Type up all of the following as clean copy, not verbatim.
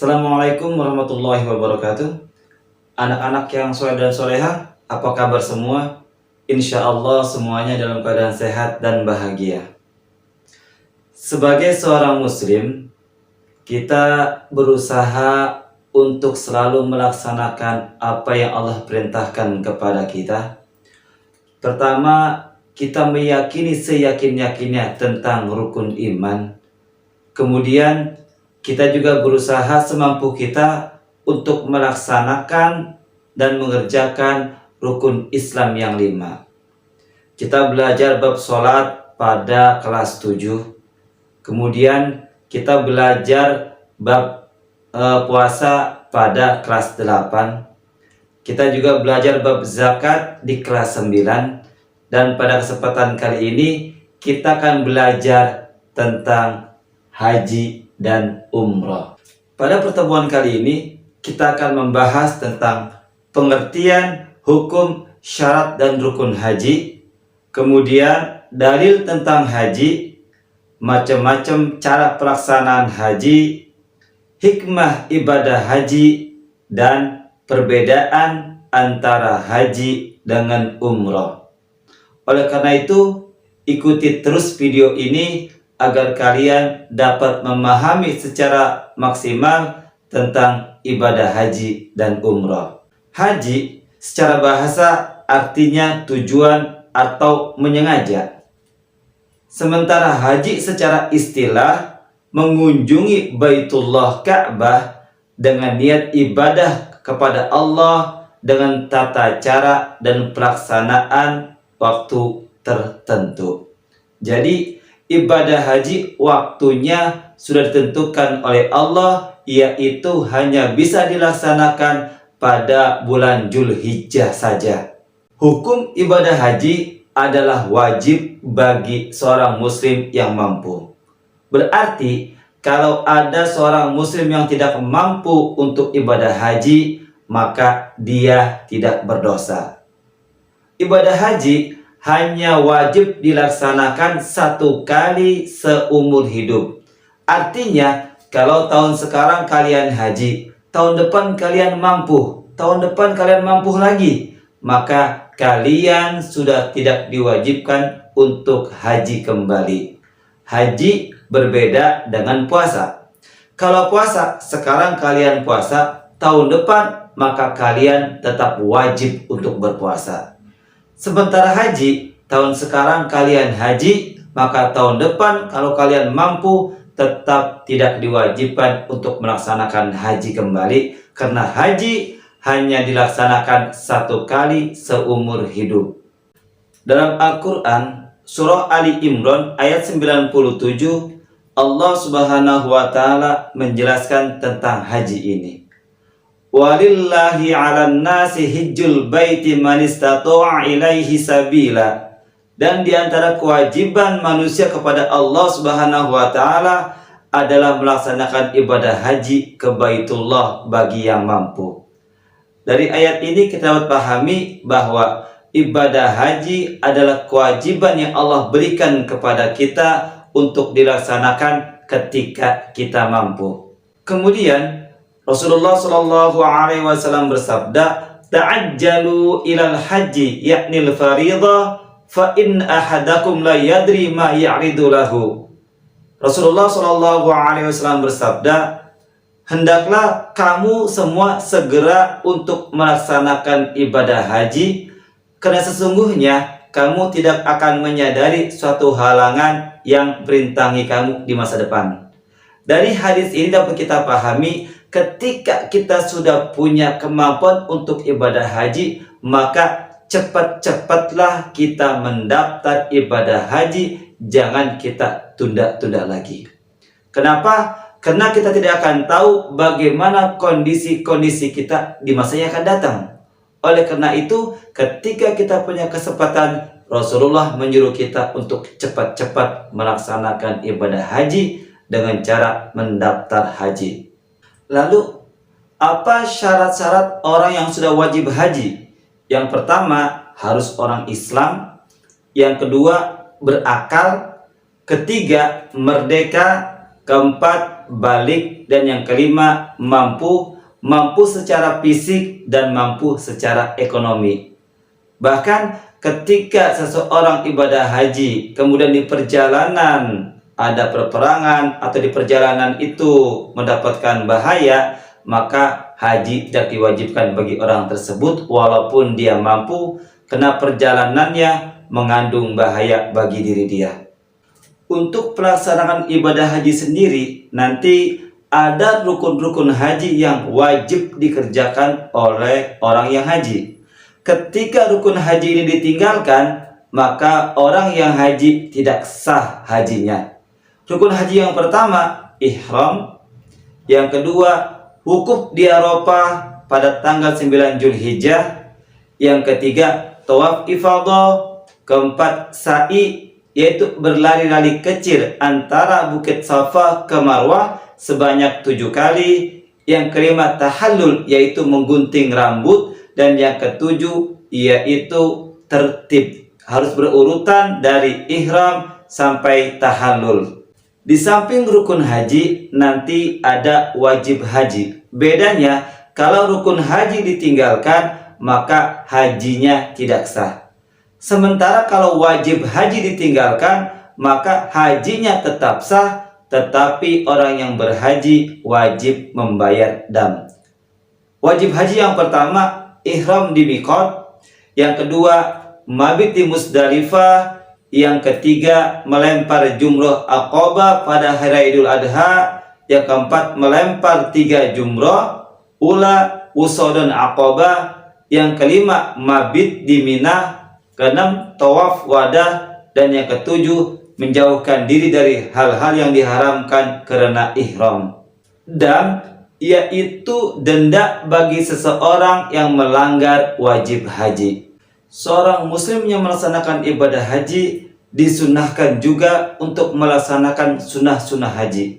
Assalamualaikum warahmatullahi wabarakatuh. Anak-anak yang soleh dan soleha, apa kabar semua? Insya Allah semuanya dalam keadaan sehat dan bahagia. Sebagai seorang muslim, kita berusaha untuk selalu melaksanakan apa yang Allah perintahkan kepada kita. Pertama, kita meyakini seyakin-yakinnya tentang rukun iman. Kemudian kita juga berusaha semampu kita untuk melaksanakan dan mengerjakan rukun Islam yang 5. Kita belajar bab sholat pada kelas 7. Kemudian kita belajar bab puasa pada kelas 8. Kita juga belajar bab zakat di kelas 9. Dan pada kesempatan kali ini kita akan belajar tentang haji dan umroh. Pada pertemuan kali ini kita akan membahas tentang pengertian hukum syarat dan rukun haji, kemudian dalil tentang haji, macam-macam cara pelaksanaan haji, hikmah ibadah haji, dan perbedaan antara haji dengan umroh. Oleh karena itu, ikuti terus video ini agar kalian dapat memahami secara maksimal tentang ibadah haji dan umroh. Haji secara bahasa artinya tujuan atau menyengaja. Sementara haji secara istilah mengunjungi Baitullah Ka'bah dengan niat ibadah kepada Allah dengan tata cara dan pelaksanaan waktu tertentu. Jadi ibadah haji waktunya sudah ditentukan oleh Allah, yaitu hanya bisa dilaksanakan pada bulan Dzulhijjah saja. Hukum ibadah haji adalah wajib bagi seorang muslim yang mampu. Berarti kalau ada seorang muslim yang tidak mampu untuk ibadah haji, maka dia tidak berdosa. Ibadah haji hanya wajib dilaksanakan satu kali seumur hidup. Artinya, kalau tahun sekarang kalian haji, tahun depan kalian mampu, tahun depan kalian mampu lagi, maka kalian sudah tidak diwajibkan untuk haji kembali. Haji berbeda dengan puasa. Kalau puasa, sekarang kalian puasa, tahun depan maka kalian tetap wajib untuk berpuasa. Sementara haji, tahun sekarang kalian haji, maka tahun depan kalau kalian mampu tetap tidak diwajibkan untuk melaksanakan haji kembali, karena haji hanya dilaksanakan satu kali seumur hidup. Dalam Al-Quran, surah Ali Imran ayat 97, Allah Subhanahu wa Ta'ala menjelaskan tentang haji ini. Walillahi 'alan nasi hijjul baiti man istata'a ilaihi sabila. Dan di antara kewajiban manusia kepada Allah Subhanahu wa Ta'ala adalah melaksanakan ibadah haji ke Baitullah bagi yang mampu. Dari ayat ini kita dapat pahami bahwa ibadah haji adalah kewajiban yang Allah berikan kepada kita untuk dilaksanakan ketika kita mampu. Kemudian Rasulullah Shallallahu Alaihi Wasallam bersabda, "Ta'ajjalu ilal haji, yakni al-faridah, fa in ahadakum la yadri ma ya'ridu lahu." Rasulullah Shallallahu Alaihi Wasallam bersabda, hendaklah kamu semua segera untuk melaksanakan ibadah haji, karena sesungguhnya kamu tidak akan menyadari suatu halangan yang merintangi kamu di masa depan. Dari hadis ini dapat kita pahami, ketika kita sudah punya kemampuan untuk ibadah haji, maka cepat-cepatlah kita mendaftar ibadah haji, jangan kita tunda-tunda lagi. Kenapa? Karena kita tidak akan tahu bagaimana kondisi-kondisi kita di masa yang akan datang. Oleh karena itu, ketika kita punya kesempatan, Rasulullah menyuruh kita untuk cepat-cepat melaksanakan ibadah haji dengan cara mendaftar haji. Lalu, apa syarat-syarat orang yang sudah wajib haji? Yang pertama, harus orang Islam. Yang kedua, berakal. Ketiga, merdeka. keempat balik, dan yang kelima mampu secara fisik dan mampu secara ekonomi. Bahkan ketika seseorang ibadah haji kemudian di perjalanan ada peperangan atau di perjalanan itu mendapatkan bahaya, maka haji tidak diwajibkan bagi orang tersebut walaupun dia mampu, karena perjalanannya mengandung bahaya bagi diri dia. Untuk pelaksanaan ibadah haji sendiri, nanti ada rukun-rukun haji yang wajib dikerjakan oleh orang yang haji. Ketika rukun haji ini ditinggalkan, maka orang yang haji tidak sah hajinya. Rukun haji yang pertama, ihram. Yang kedua, wukuf di Arafah pada tanggal 9 Zulhijjah. Yang ketiga, tawaf ifadah. Keempat, sa'i, yaitu berlari-lari kecil antara Bukit Safa ke Marwah sebanyak 7 kali. Yang kelima, tahallul, yaitu menggunting rambut. Dan yang ketujuh, yaitu tertib, harus berurutan dari ihram sampai tahallul. Di samping rukun haji, nanti ada wajib haji. Bedanya, kalau rukun haji ditinggalkan, maka hajinya tidak sah. Sementara kalau wajib haji ditinggalkan, maka hajinya tetap sah, tetapi orang yang berhaji wajib membayar dam. Wajib haji yang pertama, ihram di miqat. Yang kedua, mabit di Musdalifah. Yang ketiga, melempar jumroh Aqabah pada hari Idul Adha. Yang keempat, melempar 3 jumroh ula, wusa, dan Aqabah. Yang kelima, mabit di Mina. Keenam, tawaf wadah. Dan yang ketujuh, menjauhkan diri dari hal-hal yang diharamkan karena ihram. Dan yaitu denda bagi seseorang yang melanggar wajib haji. Seorang muslim yang melaksanakan ibadah haji disunahkan juga untuk melaksanakan sunnah-sunnah haji.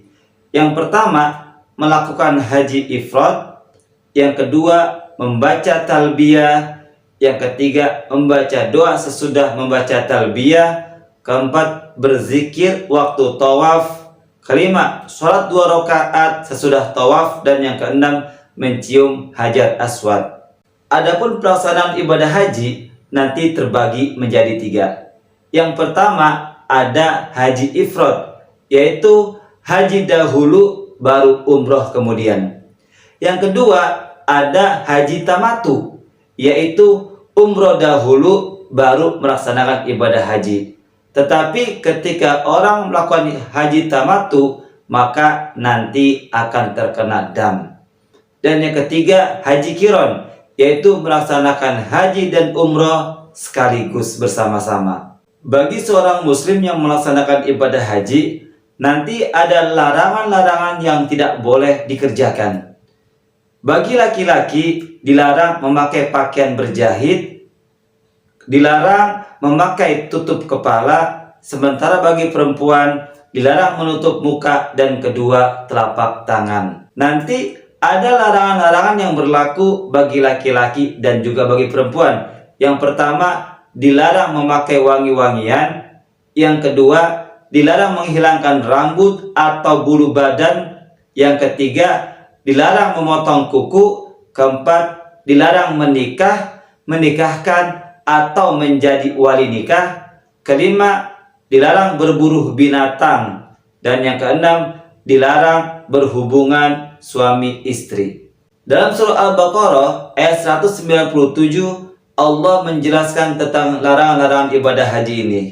Yang pertama, melakukan haji ifrad. Yang kedua, membaca talbiyah. Yang ketiga, membaca doa sesudah membaca talbiyah. Keempat, berzikir waktu tawaf. Kelima, sholat 2 rakaat sesudah tawaf. Dan yang keenam, mencium hajar aswad. Adapun pelaksanaan ibadah haji nanti terbagi menjadi 3. Yang pertama, ada haji ifrad, yaitu haji dahulu baru umroh kemudian. Yang kedua, ada haji tamatu, yaitu umroh dahulu baru melaksanakan ibadah haji. Tetapi ketika orang melakukan haji tamatu, maka nanti akan terkena dam. Dan yang ketiga, haji kiron, yaitu melaksanakan haji dan umroh sekaligus bersama-sama. Bagi seorang muslim yang melaksanakan ibadah haji, nanti ada larangan-larangan yang tidak boleh dikerjakan. Bagi laki-laki, dilarang memakai pakaian berjahit, dilarang memakai tutup kepala, sementara bagi perempuan dilarang menutup muka dan kedua telapak tangan. Nanti ada larangan-larangan yang berlaku bagi laki-laki dan juga bagi perempuan. Yang pertama, dilarang memakai wangi-wangian. Yang kedua, dilarang menghilangkan rambut atau bulu badan. Yang ketiga, dilarang memotong kuku. Keempat, dilarang menikahkan atau menjadi wali nikah. Kelima, dilarang berburu binatang. Dan yang keenam, dilarang berhubungan suami istri. Dalam surah Al-Baqarah ayat 197, Allah menjelaskan tentang larangan-larangan ibadah haji ini.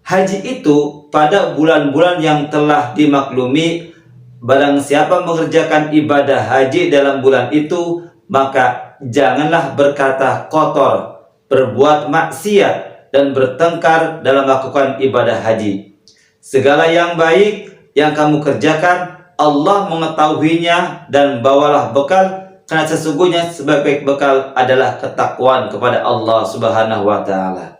Haji itu pada bulan-bulan yang telah dimaklumi, barang siapa mengerjakan ibadah haji dalam bulan itu, maka janganlah berkata kotor, berbuat maksiat, dan bertengkar dalam melakukan ibadah haji. Segala yang baik yang kamu kerjakan, Allah mengetahuinya, dan bawalah bekal, karena sesungguhnya sebaik-baik bekal adalah ketakwaan kepada Allah Subhanahu wa Ta'ala.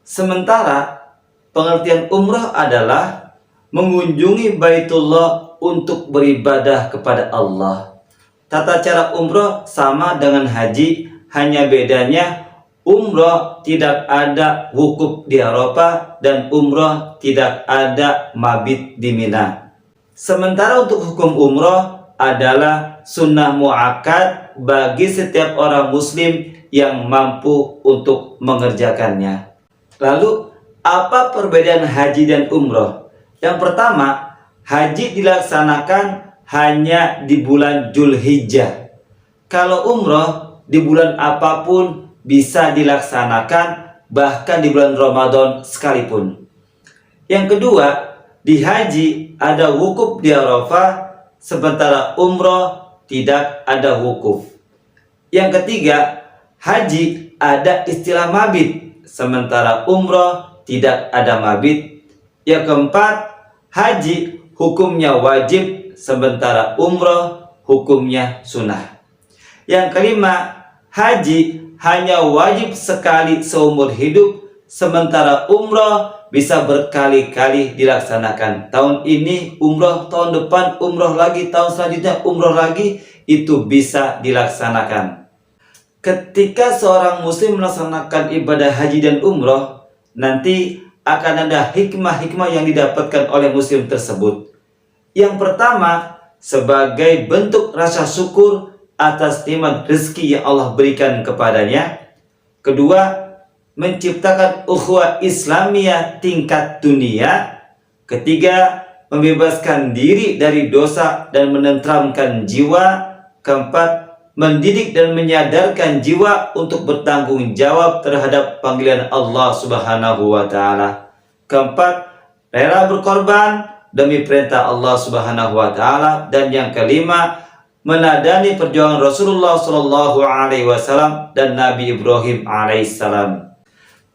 Sementara pengertian umrah adalah mengunjungi Baitullah untuk beribadah kepada Allah. Tata cara umrah sama dengan haji, hanya bedanya umrah tidak ada wukuf di Arafah dan umrah tidak ada mabit di Mina. Sementara untuk hukum umroh adalah sunnah muakkad bagi setiap orang muslim yang mampu untuk mengerjakannya. Lalu, apa perbedaan haji dan umroh? Yang pertama, haji dilaksanakan hanya di bulan Dzulhijjah. Kalau umroh di bulan apapun bisa dilaksanakan, bahkan di bulan Ramadan sekalipun. Yang kedua, di haji ada wukuf di Arafah, sementara umroh tidak ada wukuf. Yang ketiga, haji ada istilah mabit, sementara umroh tidak ada mabit. Yang keempat, haji hukumnya wajib, sementara umroh hukumnya sunnah. Yang kelima, haji hanya wajib sekali seumur hidup, sementara umroh bisa berkali-kali dilaksanakan. Tahun ini umroh, tahun depan umroh lagi, tahun selanjutnya umroh lagi, itu bisa dilaksanakan. Ketika seorang muslim melaksanakan ibadah haji dan umroh, nanti akan ada hikmah-hikmah yang didapatkan oleh muslim tersebut. Yang pertama, sebagai bentuk rasa syukur atas nikmat rezeki yang Allah berikan kepadanya. Kedua, menciptakan ukhuwah Islamiyah tingkat dunia. Ketiga, membebaskan diri dari dosa dan menenteramkan jiwa. Keempat, mendidik dan menyadarkan jiwa untuk bertanggung jawab terhadap panggilan Allah Subhanahu wa Ta'ala. Keempat, rela berkorban demi perintah Allah Subhanahu wa Ta'ala. Dan yang kelima, menadani perjuangan Rasulullah Shallallahu Alaihi Wasallam dan Nabi Ibrahim Alaihissalam.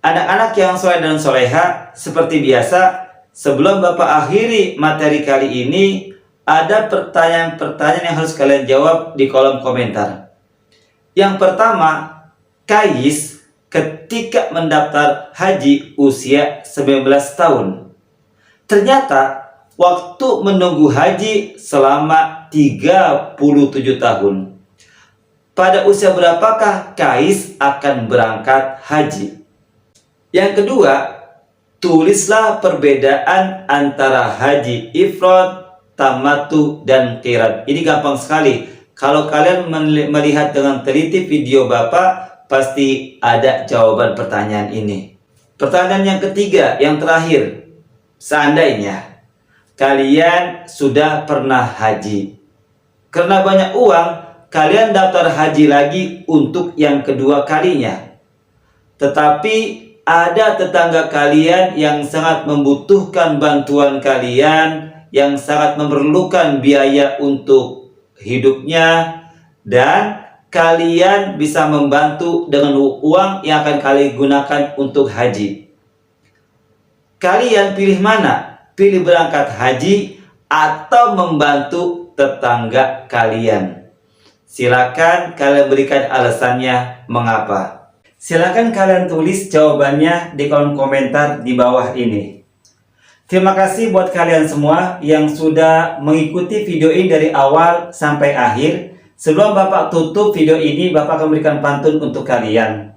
Anak-anak yang soleh dan soleha, seperti biasa, sebelum Bapak akhiri materi kali ini, ada pertanyaan-pertanyaan yang harus kalian jawab di kolom komentar. Yang pertama, Kais ketika mendaftar haji usia 19 tahun. Ternyata waktu menunggu haji selama 37 tahun. Pada usia berapakah Kais akan berangkat haji? Yang kedua, tulislah perbedaan antara haji ifrad, tamattu, dan qiran. Ini gampang sekali. Kalau kalian melihat dengan teliti video Bapak, pasti ada jawaban pertanyaan ini. Pertanyaan yang ketiga, yang terakhir. Seandainya kalian sudah pernah haji, karena banyak uang, kalian daftar haji lagi untuk yang kedua kalinya. Tetapi ada tetangga kalian yang sangat membutuhkan bantuan kalian, yang sangat memerlukan biaya untuk hidupnya, dan kalian bisa membantu dengan uang yang akan kalian gunakan untuk haji. Kalian pilih mana? Pilih berangkat haji atau membantu tetangga kalian? Silakan kalian berikan alasannya mengapa. Silakan kalian tulis jawabannya di kolom komentar di bawah ini. Terima kasih buat kalian semua yang sudah mengikuti video ini dari awal sampai akhir. Sebelum Bapak tutup video ini, Bapak akan memberikan pantun untuk kalian.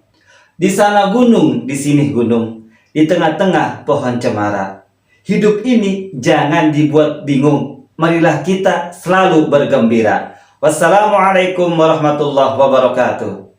Di sana gunung, di sini gunung, di tengah-tengah pohon cemara. Hidup ini jangan dibuat bingung. Marilah kita selalu bergembira. Wassalamualaikum warahmatullahi wabarakatuh.